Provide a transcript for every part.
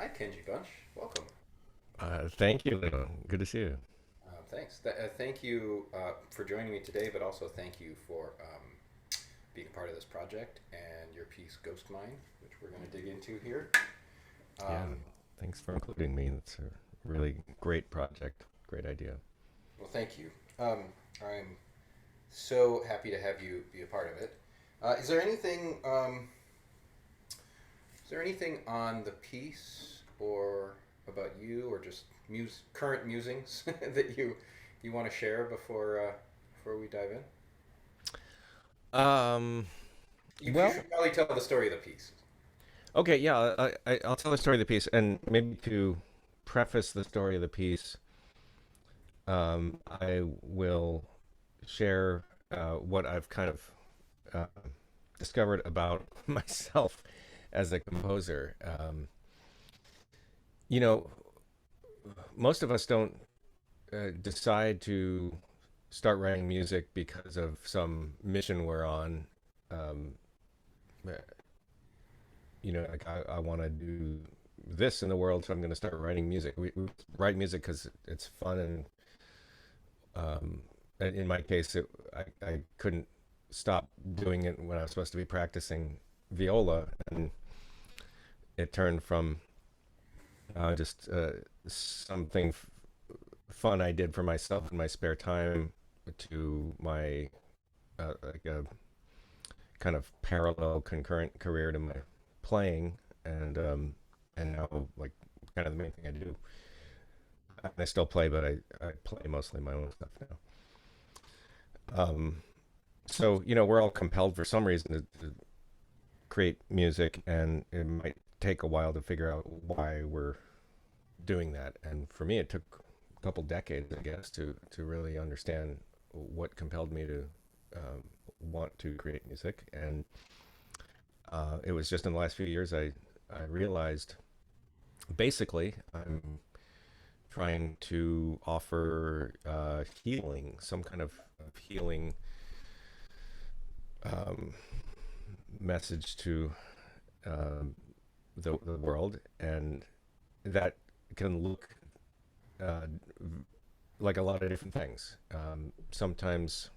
Hi, Kenji Bunch. Welcome. Thank you, Leo. Good to see you. Thanks. Thank you for joining me today, but also thank you for being a part of this project and your piece, Ghost Mine, which we're going to dig into here. Yeah, Um, thanks for including me. It's a really great project, great idea. well, thank you. I'm so happy to have you be a part of it. Is there anything? Is there anything on the piece or about you, or just current musings that you want to share before we dive in? Um, You well, should probably tell the story of the piece. okay, yeah, I'll tell the story of the piece, and maybe to preface the story of the piece, I will share what I've kind of uh, discovered about myself as a composer. You know, most of us don't decide to start writing music because of some mission we're on. Um, uh, like I want to do this in the world, so I'm going to start writing music. We write music because it's fun, and in my case, I couldn't stop doing it when I was supposed to be practicing viola, and it turned from just something fun I did for myself in my spare time to my like a kind of parallel concurrent career to my playing, and now like kind of the main thing I do. I still play, but I play mostly my own stuff now. So we're all compelled for some reason to create music, and it might take a while to figure out why we're doing that. And for me, it took a couple decades, I guess, to really understand what compelled me to want to create music. And it was just in the last few years I realized basically I'm trying to offer healing, some kind of healing um, message to um, the world, and that can look uh, like a lot of different things. Sometimes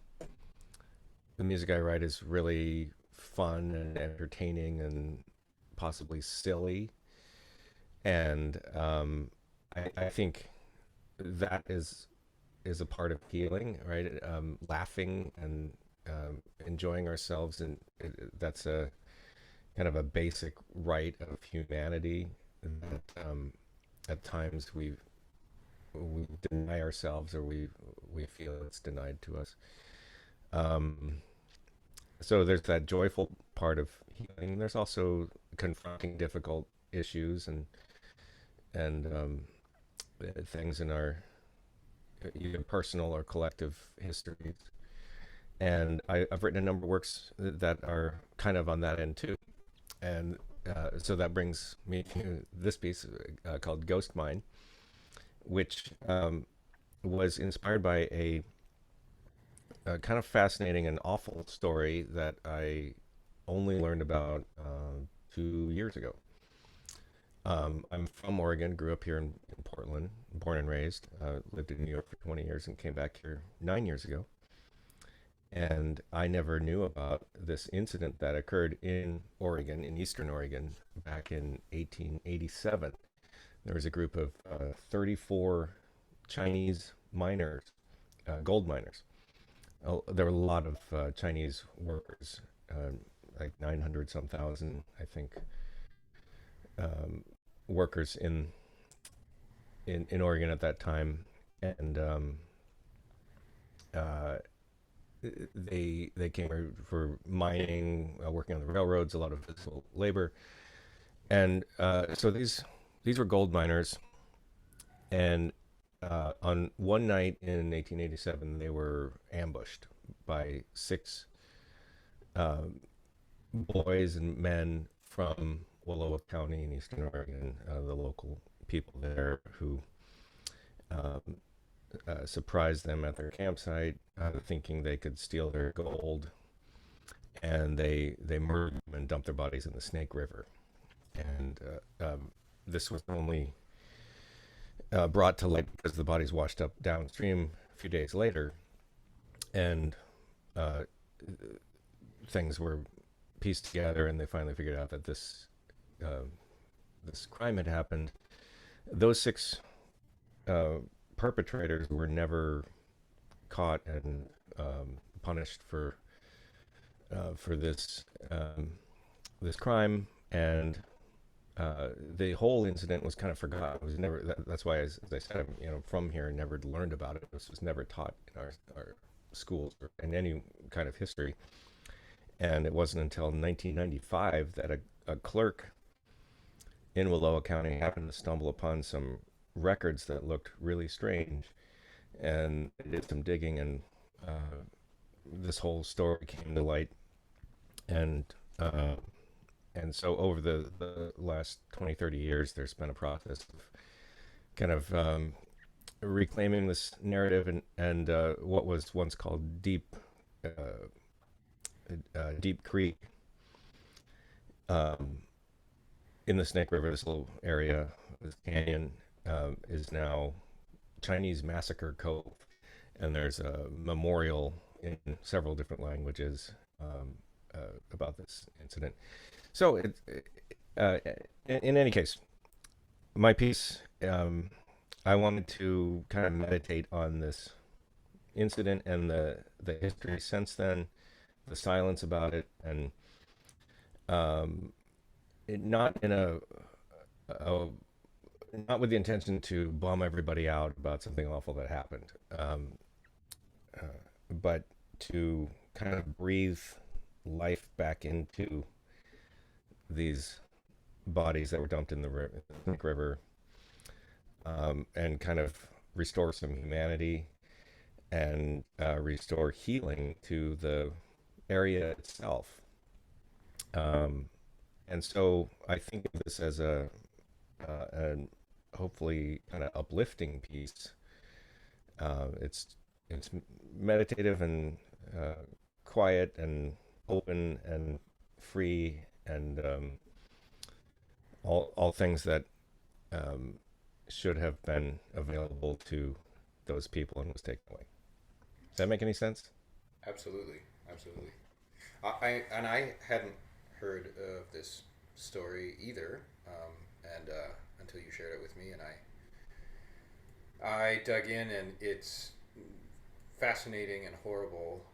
the music I write is really fun and entertaining and possibly silly, and I think that is a part of healing, right? Laughing and enjoying ourselves, and that's a kind of a basic right of humanity that at times we deny ourselves, or we feel it's denied to us. Um, so there's that joyful part of healing. There's also confronting difficult issues and things in our either personal or collective histories. And I've written a number of works that are kind of on that end too. And so that brings me to this piece called Ghost Mine, which was inspired by a kind of fascinating and awful story that I only learned about 2 years ago. I'm from Oregon, grew up here in Portland, born and raised, lived in New York for 20 years and came back here 9 years ago. And I never knew about this incident that occurred in Oregon, in Eastern Oregon, back in 1887. There was a group of 34 Chinese miners, gold miners. There were a lot of Chinese workers, like 900 some thousand, I think, um, workers in Oregon at that time, and uh, they came for mining, working on the railroads, a lot of physical labor, and so these were gold miners, and on one night in 1887, they were ambushed by six uh, boys and men from Wallowa County in Eastern Oregon, the local people there who um, surprised them at their campsite, thinking they could steal their gold, and they murdered them and dumped their bodies in the Snake River. And this was only brought to light because the bodies washed up downstream a few days later, and uh, things were pieced together, and they finally figured out that uh, this crime had happened. Those six uh, perpetrators were never caught and punished for this crime, and the whole incident was kind of forgotten. It was never. That's why, as I said, I'm from here, never learned about it. This was never taught in our schools or in any kind of history. And it wasn't until 1995 that a clerk in Wallowa County happened to stumble upon some records that looked really strange, and they did some digging, and this whole story came to light. And so over the last 20, 30 years, there's been a process of kind of reclaiming this narrative, and what was once called Deep Creek in the Snake River, this little area, this canyon, is now Chinese Massacre Cove, and there's a memorial in several different languages about this incident. So, in any case, my piece, I wanted to kind of meditate on this incident and the history since then, the silence about it, and not in a not with the intention to bum everybody out about something awful that happened, but to kind of breathe life back into these bodies that were dumped in the Snake River, and kind of restore some humanity and restore healing to the area itself. And so I think of this as a hopefully kind of uplifting piece. It's meditative and quiet and open and free, and all things that should have been available to those people and was taken away. Does that make any sense? Absolutely, absolutely. I hadn't heard of this story either, and until you shared it with me, and I dug in, and it's fascinating and horrible.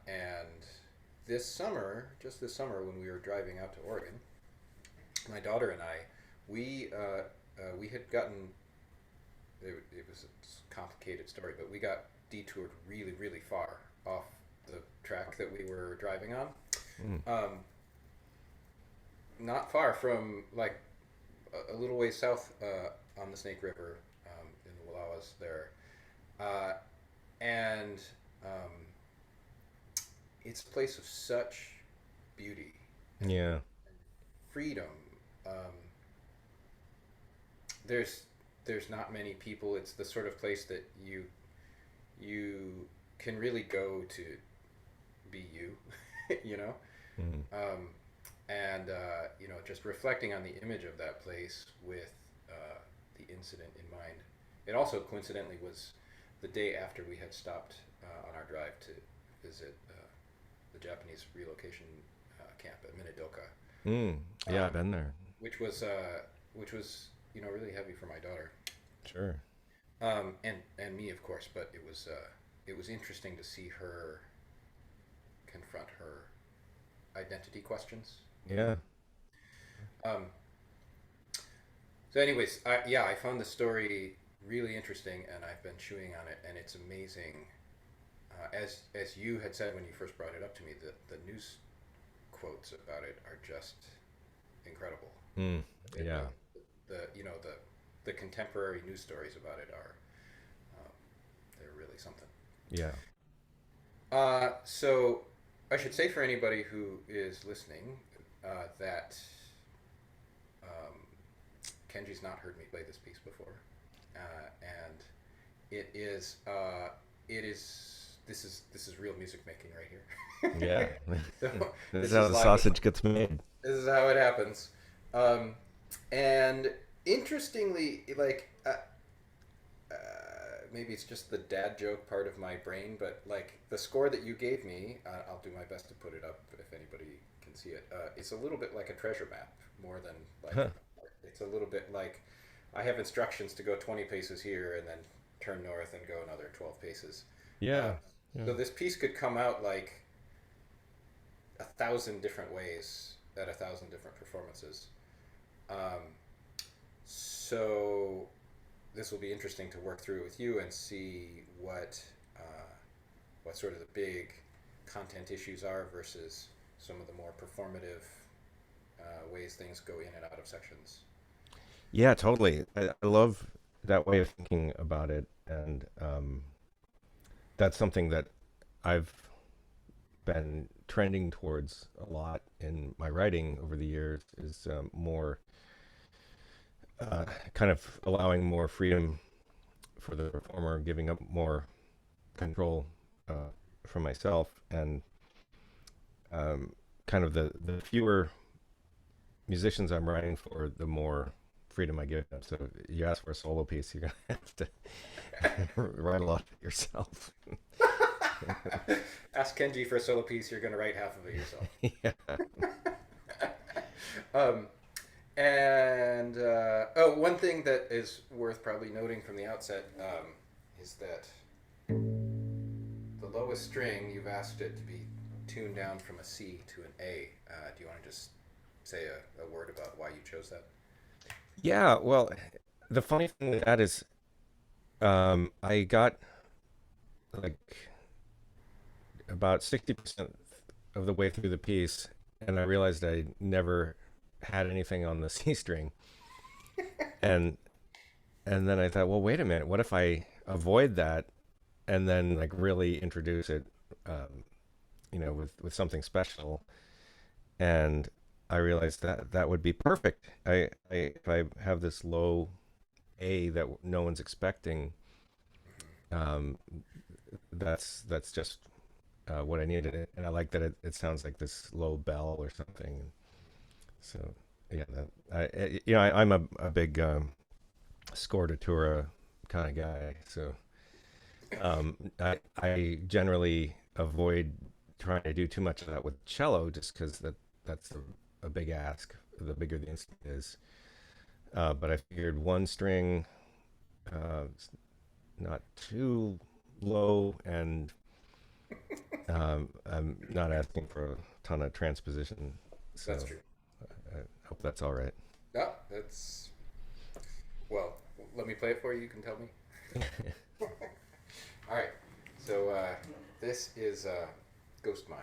And just this summer, when we were driving out to Oregon, my daughter and I, we had gotten, it was a complicated story, but we got detoured really, really far off the track that we were driving on. Not far from, like, a little ways south on the Snake River, in the Wallowas there. And it's a place of such beauty and Yeah. freedom. Um, there's not many people. It's the sort of place that you can really go to be you, you know. Mm. And just reflecting on the image of that place with the incident in mind. It also coincidentally was the day after we had stopped on our drive to visit the Japanese relocation camp at Minidoka. Yeah, I've been there. which was really heavy for my daughter, Sure. and me, of course. But it was interesting to see her confront her identity questions. Yeah. Um, so, anyways, I found the story really interesting, and I've been chewing on it, and it's amazing. As you had said when you first brought it up to me, the news quotes about it are just incredible. Yeah. The contemporary news stories about it are they're really something. Yeah. So I should say for anybody who is listening that Kenji's not heard me play this piece before, and this is real music making right here. Yeah. So This is how the live. sausage gets made. This is how it happens. And interestingly, like maybe it's just the dad joke part of my brain, but like the score that you gave me, I'll do my best to put it up if anybody can see it. It's a little bit like a treasure map, more than like Huh. it's a little bit like I have instructions to go 20 paces here and then turn north and go another 12 paces. Uh, Yeah. Yeah. so this piece could come out like 1,000 different ways at 1,000 different performances. Um, so this will be interesting to work through with you and see what sort of the big content issues are versus some of the more performative ways things go in and out of sections. Yeah, totally. I love that way of thinking about it, and that's something that I've been trending towards a lot in my writing over the years. Is more kind of allowing more freedom for the performer, giving up more control for myself, and kind of the fewer musicians I'm writing for, the more freedom I give them. So you ask for a solo piece, you're gonna have to write a lot of it yourself. Ask Kenji for a solo piece, you're going to write half of it yourself. Yeah. Um, and oh, one thing that is worth probably noting from the outset is that the lowest string, you've asked it to be tuned down from a C to an A. Do you want to just say a word about why you chose that? Yeah. Well, the funny thing with that is, I got like about 60% of the way through the piece, and I realized I never had anything on the C string, and then I thought, well, wait a minute, what if I avoid that and then like really introduce it, um, with something special? And I realized that that would be perfect. If I have this low A that no one's expecting, um, that's just what I needed, and I like that it sounds like this low bell or something. So yeah, I'm a big score datura kind of guy. So I generally avoid trying to do too much of that with cello, just because that's a big ask. The bigger the instrument is, but I figured one string, not too low, and I'm not asking for a ton of transposition. That's So true. I hope that's all right. No, that's well. Let me play it for you. You can tell me. All right. So this is Ghost Mine.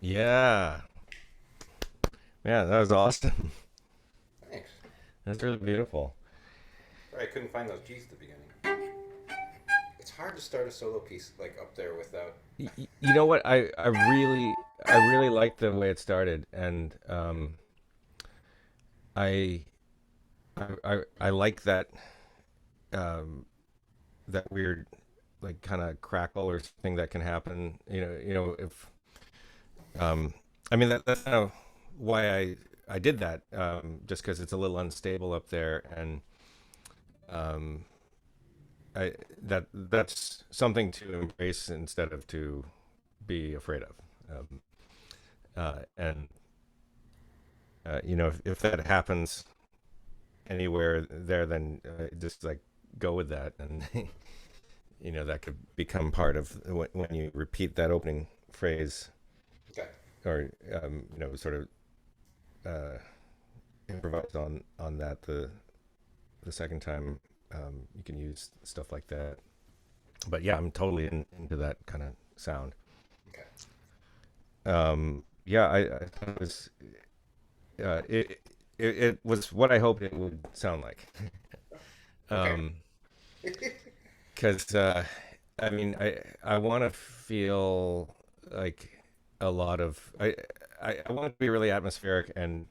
Yeah. Yeah, that was awesome. Thanks. That's really beautiful. Sorry, I couldn't find those G's at the beginning. It's hard to start a solo piece like up there without. You know what? I really like the way it started, and I I like um, that weird like kind of crackle or thing that can happen. If I mean that's kind of why I did that, just because it's a little unstable up there, and um, I that's something to embrace instead of to be afraid of. And if that happens anywhere there, then just like go with that, and that could become part of when you repeat that opening phrase, Okay. or sort of uh, improvise on that the second time. You can use stuff like that. But yeah, I'm totally into that kind of sound. Okay. Yeah, I thought it was it was what I hoped it would sound like. Okay. um, because I mean, I want to feel like a lot of I want it to be really atmospheric, and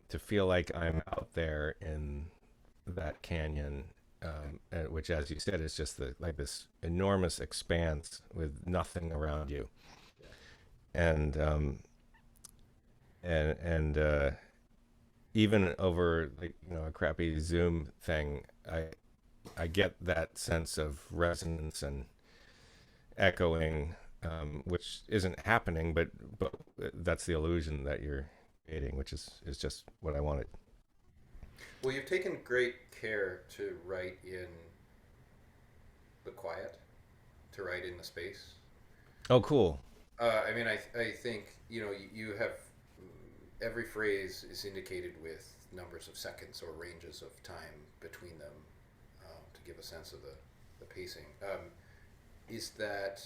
to feel like I'm out there in that canyon, which, as you said, is just like this enormous expanse with nothing around you, Yeah. and and even over like a crappy Zoom thing, I get that sense of resonance and echoing, which isn't happening, but that's the illusion that you're creating, which is just what I wanted. Well, you've taken great care to write in the quiet, to write in the space. Oh, cool. I mean, I think you have every phrase is indicated with numbers of seconds or ranges of time between them, to give a sense of the pacing. Is that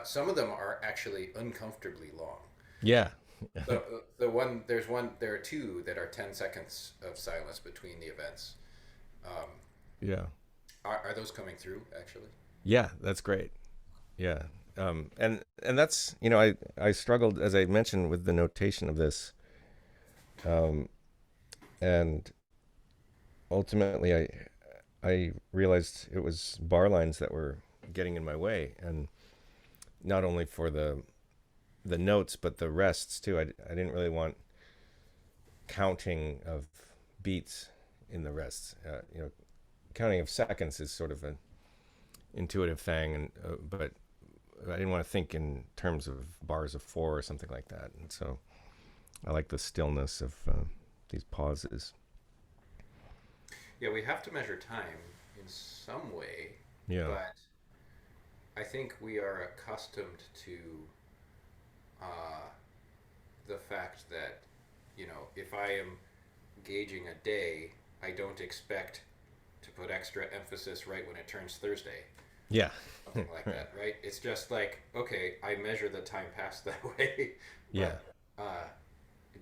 some of them are actually uncomfortably long. Yeah. There are two that are 10 seconds of silence between the events. Um, Yeah. are those coming through actually? Yeah, that's great. Yeah. And that's, I struggled, as I mentioned, with the notation of this, um, and ultimately I realized it was bar lines that were getting in my way, and not only for the notes but the rests too. I didn't really want counting of beats in the rests. Counting of seconds is sort of an intuitive thing, and but I didn't want to think in terms of bars of four or something like that. And so I like the stillness of these pauses. Yeah, we have to measure time in some way, Yeah. but I think we are accustomed to uh, the fact that, if I am gauging a day, I don't expect to put extra emphasis right when it turns Thursday, Yeah. something like that, right? It's just like, okay, I measure the time passed that way, Yeah. but uh,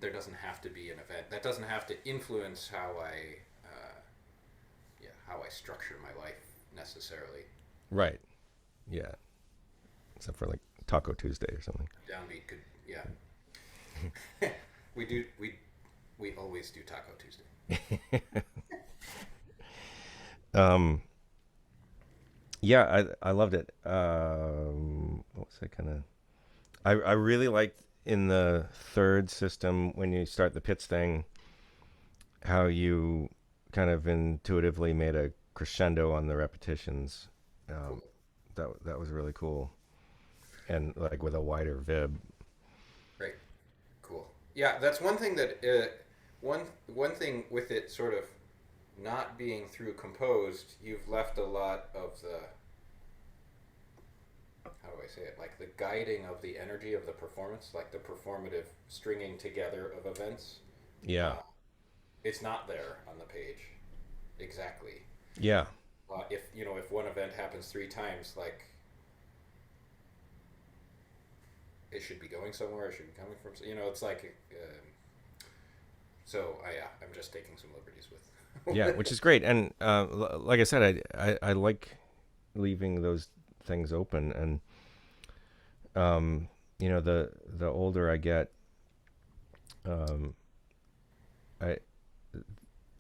there doesn't have to be an event. That doesn't have to influence how I structure my life necessarily. Right. Yeah. Except for like Taco Tuesday or something. Downbeat could, yeah. we do we always do Taco Tuesday. um. Yeah, I loved it. What was I kind of? I really liked in the third system when you start the pits thing, how you kind of intuitively made a crescendo on the repetitions. Um, Cool. that was really cool, and like with a wider vib. Right. Cool. Yeah, that's one thing that one thing with it sort of not being through composed, you've left a lot of the, how do I say it, like the guiding of the energy of the performance, like the performative stringing together of events. Yeah, Uh, it's not there on the page exactly. yeah, If one event happens three times, like it should be going somewhere. It should be coming from. It's like. Yeah, I'm just taking some liberties yeah, with. which is great. And like I said, I like leaving those things open, and the older I get, um, I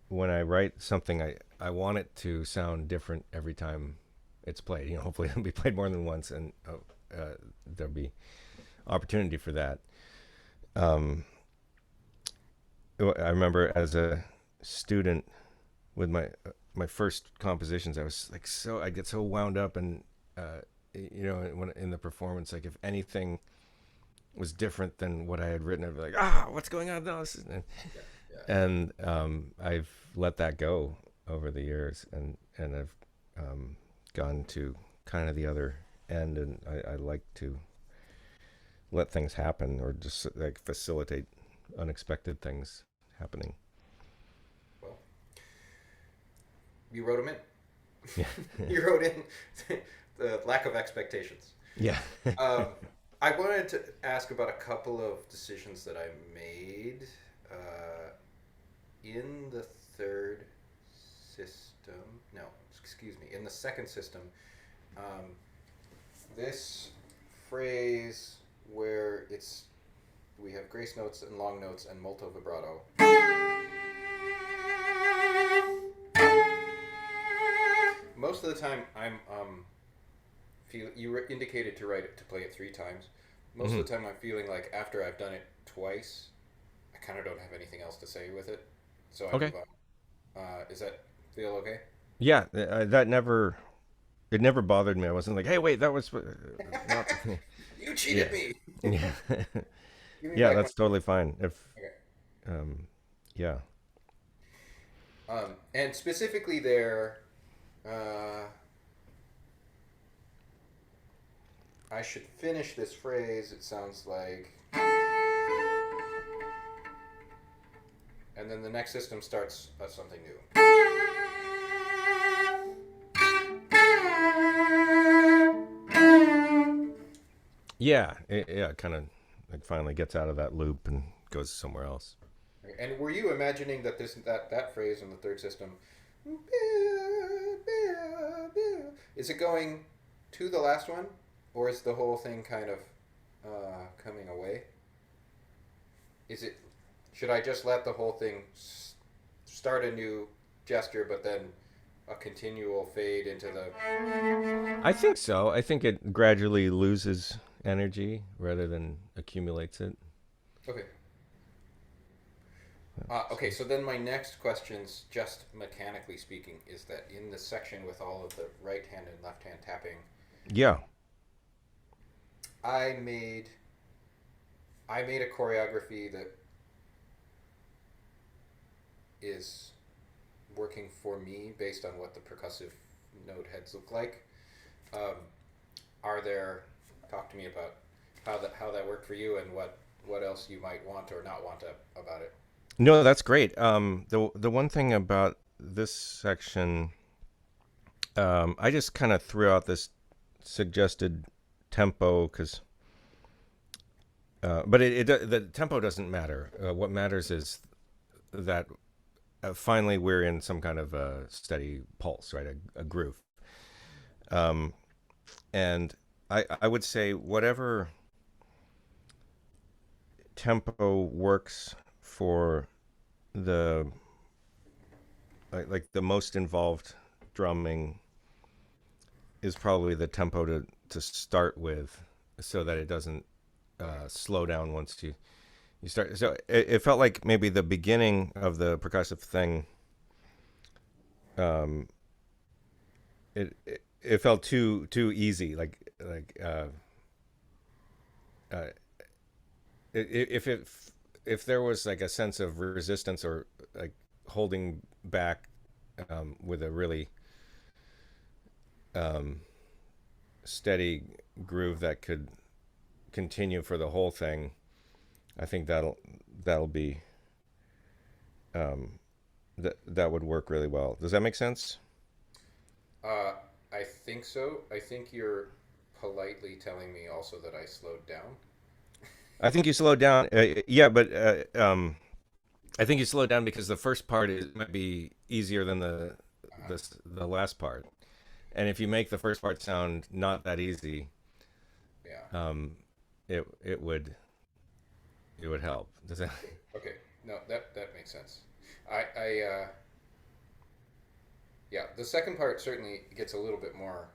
when I write something, I want it to sound different every time it's played. Hopefully it'll be played more than once, and there'll be opportunity for that. Um, I remember as a student with my first compositions, I was like I get so wound up, and when in the performance, like if anything was different than what I had written, I'd be like, what's going on? No, Yeah, yeah, and I've let that go over the years, and I've gone to kind of the other end, and I like to let things happen, or just like facilitate unexpected things happening. well, you wrote them in. Yeah. You wrote in the lack of expectations. Yeah. Um, I wanted to ask about a couple of decisions that I made in the third system. No, excuse me, in the second system. Um, this phrase where we have grace notes and long notes and molto vibrato. Most of the time, I'm indicated to write it to play it three times. Most Hmm. of the time, I'm feeling like after I've done it twice, I kind of don't have anything else to say with it, so I Okay. move on. Is that feel okay? Yeah, that never it never bothered me. I wasn't like, hey, wait, that was not. You cheated Yeah, me. yeah, Give me yeah. back my. That's totally fine. If Okay. um, yeah, And specifically there, uh, I should finish this phrase. It sounds like, and then the next system starts something new. yeah, yeah. Kind of like finally gets out of that loop and goes somewhere else. And were you imagining that that phrase in the third system is it going to the last one? or is the whole thing kind of coming away? Is it? Should I just let the whole thing start a new gesture, but then a continual fade into the? I think so. I think it gradually loses energy rather than accumulates it. Okay. Okay, so then my next question's just mechanically speaking is that in the section with all of the right hand and left hand tapping, Yeah. I made I made a choreography that is working for me based on what the percussive note heads look like. Um, are there talk to me about how that worked for you and what else you might want or not want about it. No, that's great. The one thing about this section, I just kind of threw out this suggested tempo because, but the tempo doesn't matter. What matters is that finally we're in some kind of a steady pulse, right? A groove. Um, and I would say whatever tempo works for the like the most involved drumming is probably the tempo to start with, so that it doesn't slow down once you start. So it felt like maybe the beginning of the percussive thing, um, it felt too easy. Uh, if there was like a sense of resistance or like holding back with a really um, steady groove that could continue for the whole thing, I think that'll be that would work really well. Does that make sense? Uh, I think so. I think you're politely telling me also that I slowed down. I think you slowed down. Yeah, but I think you slowed down because the first part is might be easier than Uh-huh. the last part, and if you make the first part sound not that easy, Yeah. um, it would help. Does that? Okay. Okay. No, that makes sense. I yeah. The second part certainly gets a little bit more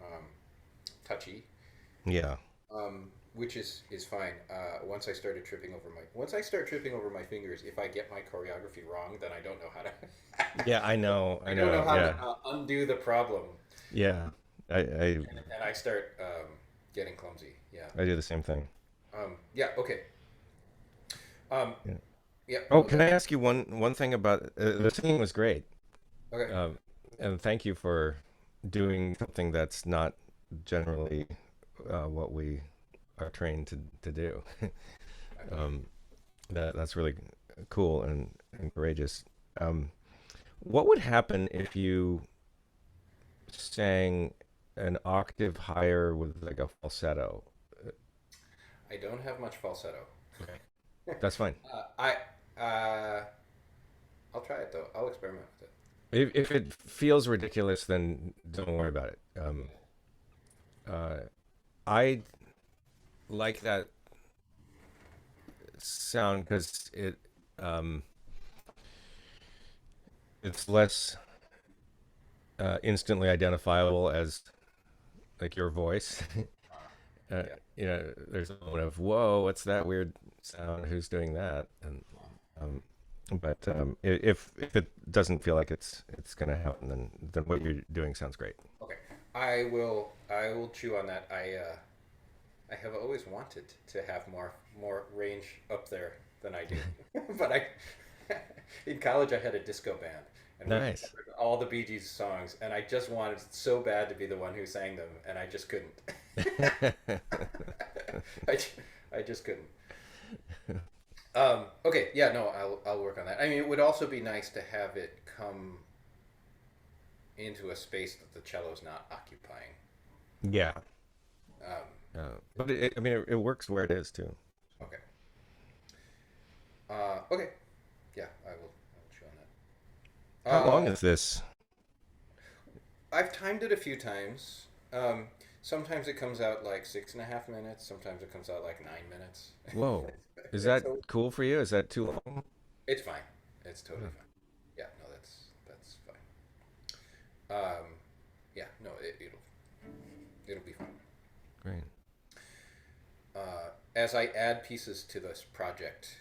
um, touchy, Yeah. which is fine. Once I start tripping over my fingers, if I get my choreography wrong, then I don't know how to. Yeah, I know. I I don't know know. how to Yeah. undo the problem, Yeah. I and I start getting clumsy. Yeah. I do the same thing. Yeah. Okay. Um, Yeah. yeah. Oh, No. can I ask you one thing about the singing was great. Okay. Um, and thank you for doing something that's not generally what we are trained to do. My pleasure. um, that's really cool and courageous. Um, what would happen if you sang an octave higher with like a falsetto? I don't have much falsetto. Okay, that's fine. I I'll try it though. I'll experiment with it. If it feels ridiculous, then don't worry about it. Uh, I like that sound because um, it's less instantly identifiable as like your voice. Yeah. There's a moment of whoa, what's that weird sound? Who's doing that? And um, but if it doesn't feel like it's gonna happen, then what you're doing sounds great. Okay. I will chew on that. I have always wanted to have more range up there than I do, but I in college I had a disco band and we Nice. covered all the Bee Gees songs, and I just wanted so bad to be the one who sang them, and I just couldn't. I, I just couldn't. Okay, yeah, no, I'll work on that. I mean, it would also be nice to have it come into a space that the cello's not occupying. Yeah. Um, But I mean, it works where it is too. okay. Okay. Yeah, I will chew on How that. long is this? I've timed it a few times. Sometimes it comes out like 6.5 minutes. Sometimes it comes out like 9 minutes. Whoa. Is It's that so cool for you? Is that too long? it's fine. It's totally Oh, fine. Yeah, no, that's fine. Um, yeah, no, it'll be fine. great. As I add pieces to this project,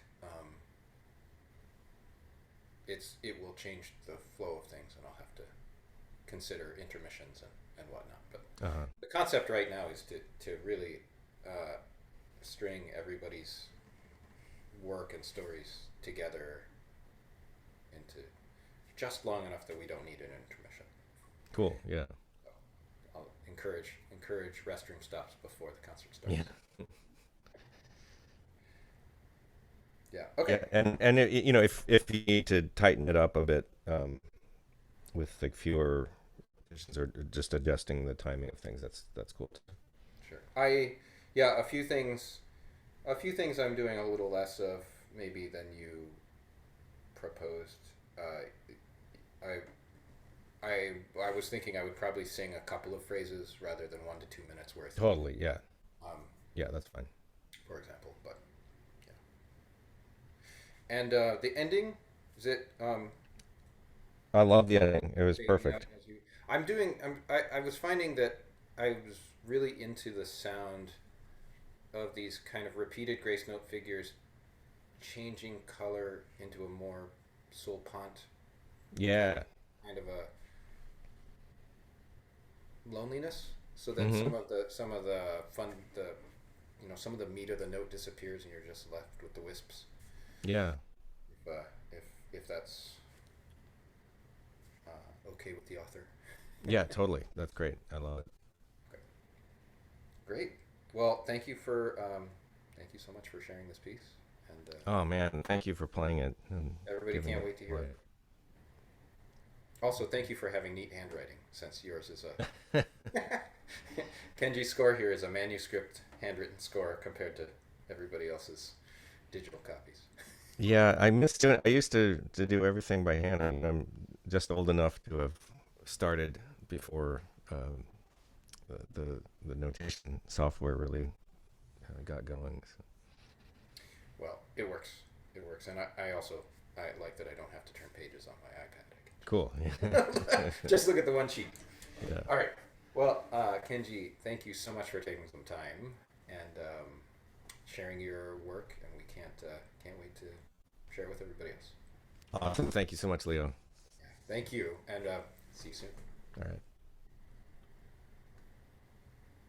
it will change the flow of things, and I'll have to consider intermissions and whatnot. But Uh-huh. the concept right now is to really string everybody's work and stories together into just long enough that we don't need an intermission. Cool. Yeah. So I'll encourage restroom stops before the concert starts. Yeah. Yeah. Okay. Yeah. And you know, if you need to tighten it up a bit, with like fewer repetitions or just adjusting the timing of things, that's cool too. Sure. A few things I'm doing a little less of maybe than you proposed. I I was thinking I would probably sing a couple of phrases rather than 1 to 2 minutes worth. Totally. Yeah. Um, Yeah. That's fine. for example, but yeah. And the ending is it I love the editing. It was fading out perfect. as you. I was finding that I was really into the sound of these kind of repeated grace note figures changing color into a more soulpont Yeah. kind of a loneliness, so that Mm-hmm. some of the fun the some of the meat of the note disappears and you're just left with the wisps. Yeah. If that's okay with the author. Yeah. Totally. That's great. I love it. Okay. Great. Well, thank you so much for sharing this piece, and Oh man, thank you for playing it and everybody giving can't it wait to hear away. it. Also, thank you for having neat handwriting, since yours is a Kenji's score here is a manuscript handwritten score compared to everybody else's digital copies. Yeah, I missed doing. I used to do everything by hand, and I'm just old enough to have started before the notation software really got going. So. Well, it works. It works, and I also I like that I don't have to turn pages on my iPad. Cool. I can just look at the one sheet. Yeah. All right. Well, Kenji, thank you so much for taking some time and sharing your work, and we can't wait to share with everybody else. Awesome. Thank you so much, Leo. Thank you, and see you soon. All right.